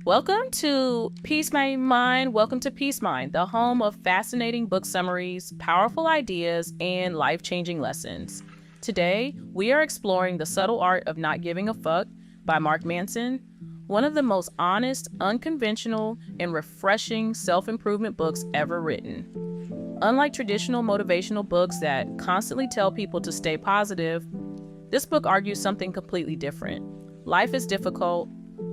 Welcome to Peace My Mind. Welcome to Peace Mind, the home of fascinating book summaries, powerful ideas, and life-changing lessons. Today, we are exploring The Subtle Art of Not Giving a Fuck by Mark Manson, one of the most honest, unconventional, and refreshing self-improvement books ever written. Unlike traditional motivational books that constantly tell people to stay positive, this book argues something completely different. Life is difficult.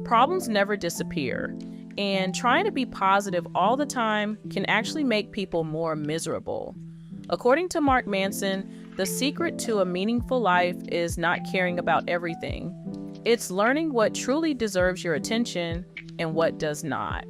Problems never disappear, and trying to be positive all the time can actually make people more miserable. According to Mark Manson, the secret to a meaningful life is not caring about everything. It's learning what truly deserves your attention and what does not.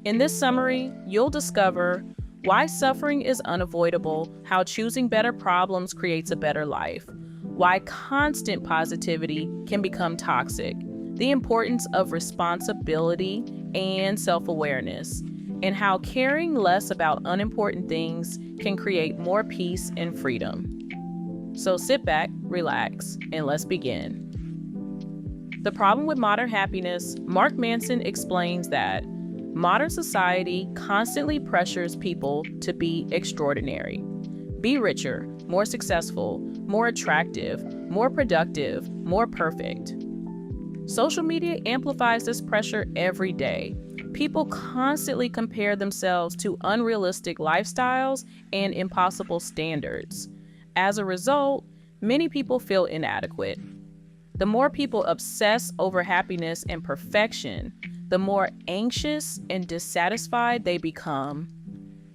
In this summary, you'll discover why suffering is unavoidable, how choosing better problems creates a better life, why constant positivity can become toxic, the importance of responsibility and self-awareness, and how caring less about unimportant things can create more peace and freedom. So sit back, relax, and let's begin. The problem with modern happiness, Mark Manson explains that modern society constantly pressures people to be extraordinary. Be richer, more successful, more attractive, more productive, more perfect. Social media amplifies this pressure every day. People constantly compare themselves to unrealistic lifestyles and impossible standards. As a result, many people feel inadequate. The more people obsess over happiness and perfection, the more anxious and dissatisfied they become.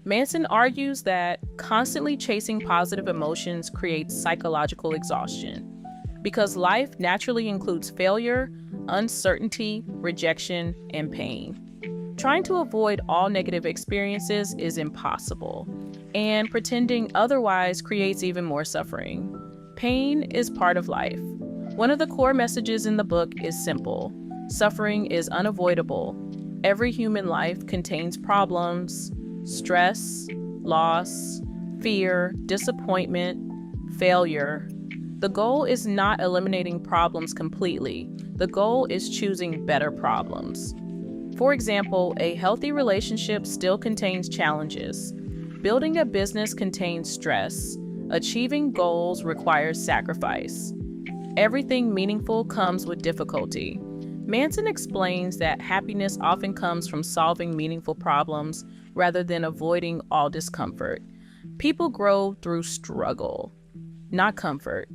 Manson argues that constantly chasing positive emotions creates psychological exhaustion, because life naturally includes failure, uncertainty, rejection, and pain. Trying to avoid all negative experiences is impossible, and pretending otherwise creates even more suffering. Pain is part of life. One of the core messages in the book is simple: suffering is unavoidable. Every human life contains problems, stress, loss, fear, disappointment, failure. The goal is not eliminating problems completely. The goal is choosing better problems. For example, a healthy relationship still contains challenges. Building a business contains stress. Achieving goals requires sacrifice. Everything meaningful comes with difficulty. Manson explains that happiness often comes from solving meaningful problems rather than avoiding all discomfort. People grow through struggle, not comfort.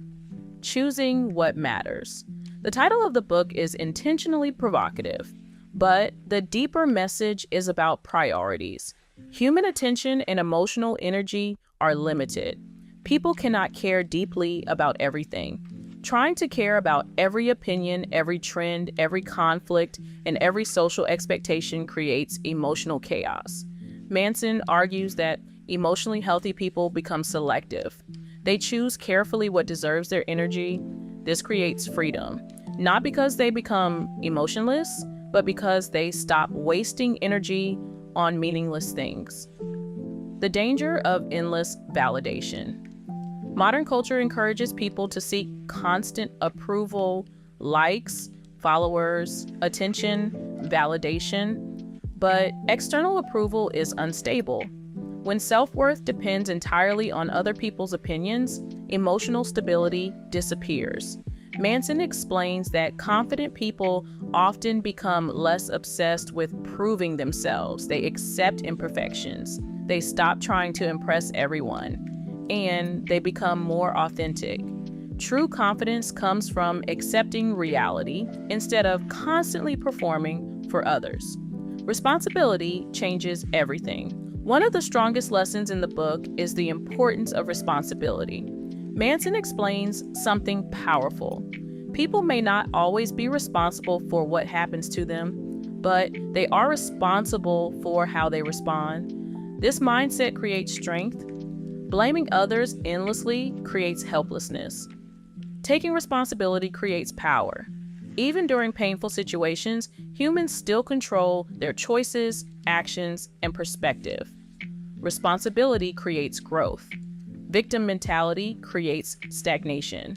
Choosing what matters. The title of the book is intentionally provocative, but the deeper message is about priorities. Human attention and emotional energy are limited. People cannot care deeply about everything. Trying to care about every opinion, every trend, every conflict, and every social expectation creates emotional chaos. Manson argues that emotionally healthy people become selective. They choose carefully what deserves their energy. This creates freedom, not because they become emotionless, but because they stop wasting energy on meaningless things. The danger of endless validation. Modern culture encourages people to seek constant approval, likes, followers, attention, validation, but external approval is unstable. When self-worth depends entirely on other people's opinions, emotional stability disappears. Manson explains that confident people often become less obsessed with proving themselves. They accept imperfections. They stop trying to impress everyone, and they become more authentic. True confidence comes from accepting reality instead of constantly performing for others. Responsibility changes everything. One of the strongest lessons in the book is the importance of responsibility. Manson explains something powerful. People may not always be responsible for what happens to them, but they are responsible for how they respond. This mindset creates strength. Blaming others endlessly creates helplessness. Taking responsibility creates power. Even during painful situations, humans still control their choices, actions, and perspective. Responsibility creates growth. Victim mentality creates stagnation.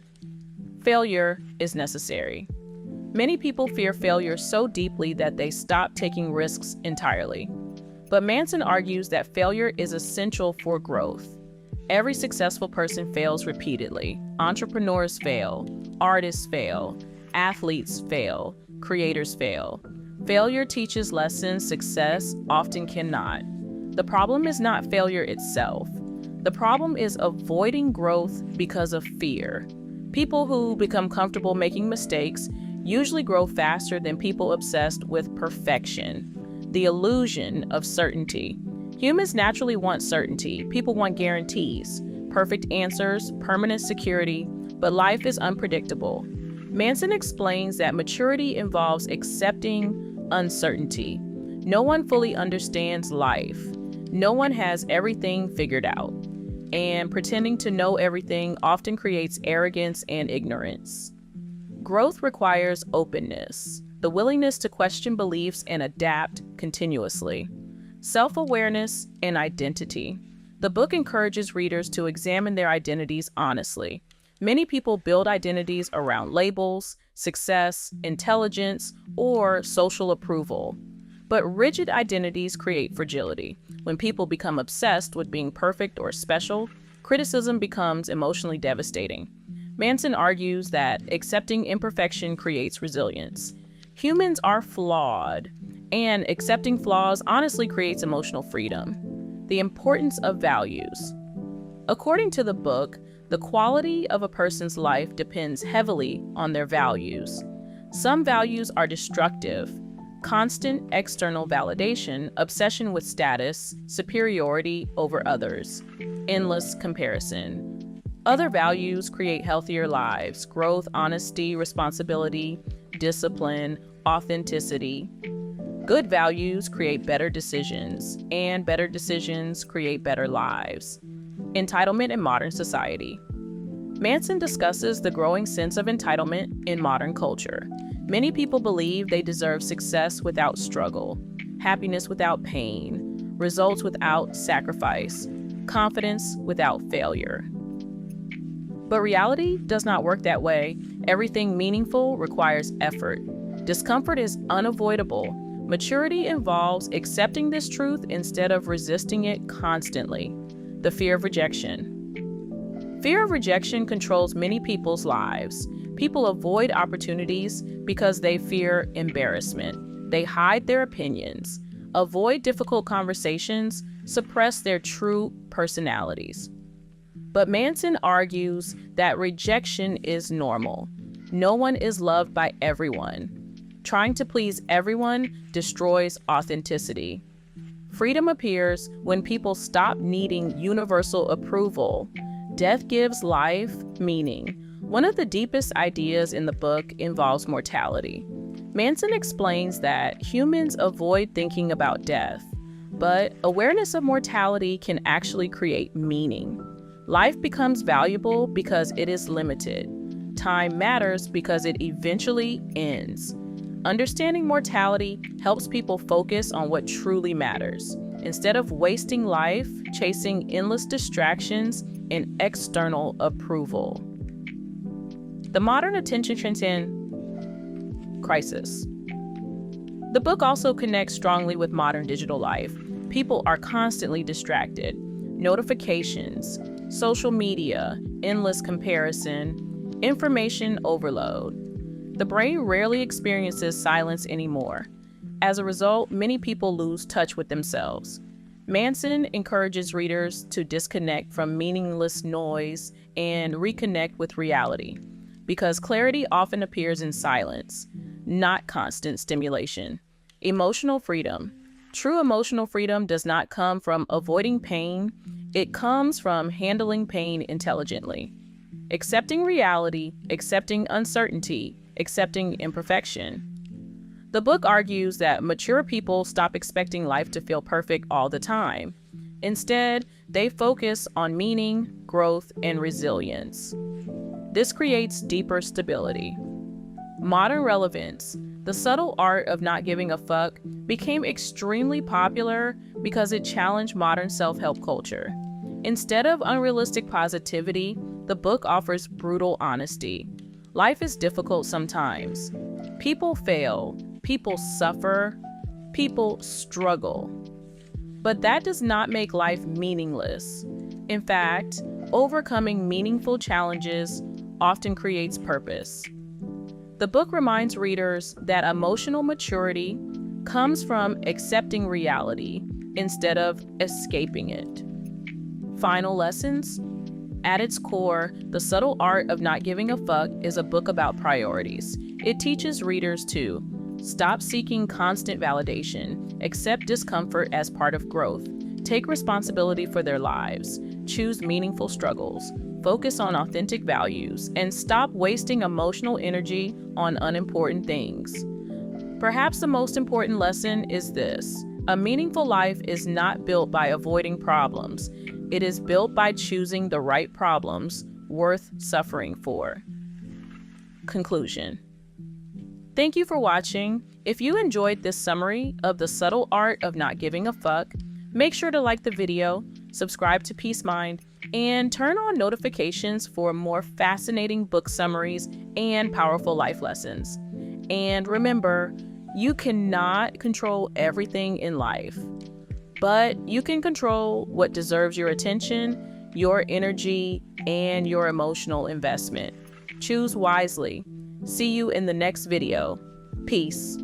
Failure is necessary. Many people fear failure so deeply that they stop taking risks entirely. But Manson argues that failure is essential for growth. Every successful person fails repeatedly. Entrepreneurs fail, artists fail, athletes fail, creators fail. Failure teaches lessons success often cannot. The problem is not failure itself. The problem is avoiding growth because of fear. People who become comfortable making mistakes usually grow faster than people obsessed with perfection, the illusion of certainty. Humans naturally want certainty. People want guarantees, perfect answers, permanent security, but life is unpredictable. Manson explains that maturity involves accepting uncertainty. No one fully understands life. No one has everything figured out. And pretending to know everything often creates arrogance and ignorance. Growth requires openness, the willingness to question beliefs and adapt continuously. Self-awareness and identity. The book encourages readers to examine their identities honestly. Many people build identities around labels, success, intelligence, or social approval. But rigid identities create fragility. When people become obsessed with being perfect or special, criticism becomes emotionally devastating. Manson argues that accepting imperfection creates resilience. Humans are flawed, and accepting flaws honestly creates emotional freedom. The importance of values. According to the book, the quality of a person's life depends heavily on their values. Some values are destructive. Constant external validation, obsession with status, superiority over others, endless comparison. Other values create healthier lives: growth, honesty, responsibility, discipline, authenticity. Good values create better decisions, and better decisions create better lives. Entitlement in modern society. Manson discusses the growing sense of entitlement in modern culture. Many people believe they deserve success without struggle, happiness without pain, results without sacrifice, confidence without failure. But reality does not work that way. Everything meaningful requires effort. Discomfort is unavoidable. Maturity involves accepting this truth instead of resisting it constantly. The fear of rejection. Fear of rejection controls many people's lives. People avoid opportunities because they fear embarrassment. They hide their opinions, avoid difficult conversations, suppress their true personalities. But Manson argues that rejection is normal. No one is loved by everyone. Trying to please everyone destroys authenticity. Freedom appears when people stop needing universal approval. Death gives life meaning. One of the deepest ideas in the book involves mortality. Manson explains that humans avoid thinking about death, but awareness of mortality can actually create meaning. Life becomes valuable because it is limited. Time matters because it eventually ends. Understanding mortality helps people focus on what truly matters, instead of wasting life chasing endless distractions and external approval. The modern attention transcend crisis. The book also connects strongly with modern digital life. People are constantly distracted. Notifications, social media, endless comparison, information overload. The brain rarely experiences silence anymore. As a result, many people lose touch with themselves. Manson encourages readers to disconnect from meaningless noise and reconnect with reality, because clarity often appears in silence, not constant stimulation. Emotional freedom. True emotional freedom does not come from avoiding pain. It comes from handling pain intelligently. Accepting reality, accepting uncertainty, accepting imperfection. The book argues that mature people stop expecting life to feel perfect all the time. Instead, they focus on meaning, growth, and resilience. This creates deeper stability. Modern relevance. The subtle art of not giving a fuck became extremely popular because it challenged modern self-help culture. Instead of unrealistic positivity, the book offers brutal honesty. Life is difficult sometimes. People fail, people suffer, people struggle. But that does not make life meaningless. In fact, overcoming meaningful challenges often creates purpose. The book reminds readers that emotional maturity comes from accepting reality instead of escaping it. Final lessons? At its core, The Subtle Art of Not Giving a Fuck is a book about priorities. It teaches readers to stop seeking constant validation, accept discomfort as part of growth, take responsibility for their lives, choose meaningful struggles, focus on authentic values, and stop wasting emotional energy on unimportant things. Perhaps the most important lesson is this: a meaningful life is not built by avoiding problems. It is built by choosing the right problems worth suffering for. Conclusion. Thank you for watching. If you enjoyed this summary of The Subtle Art of Not Giving a Fuck, make sure to like the video, subscribe to Peace Mind, and turn on notifications for more fascinating book summaries and powerful life lessons. And remember, you cannot control everything in life, but you can control what deserves your attention, your energy, and your emotional investment. Choose wisely. See you in the next video. Peace.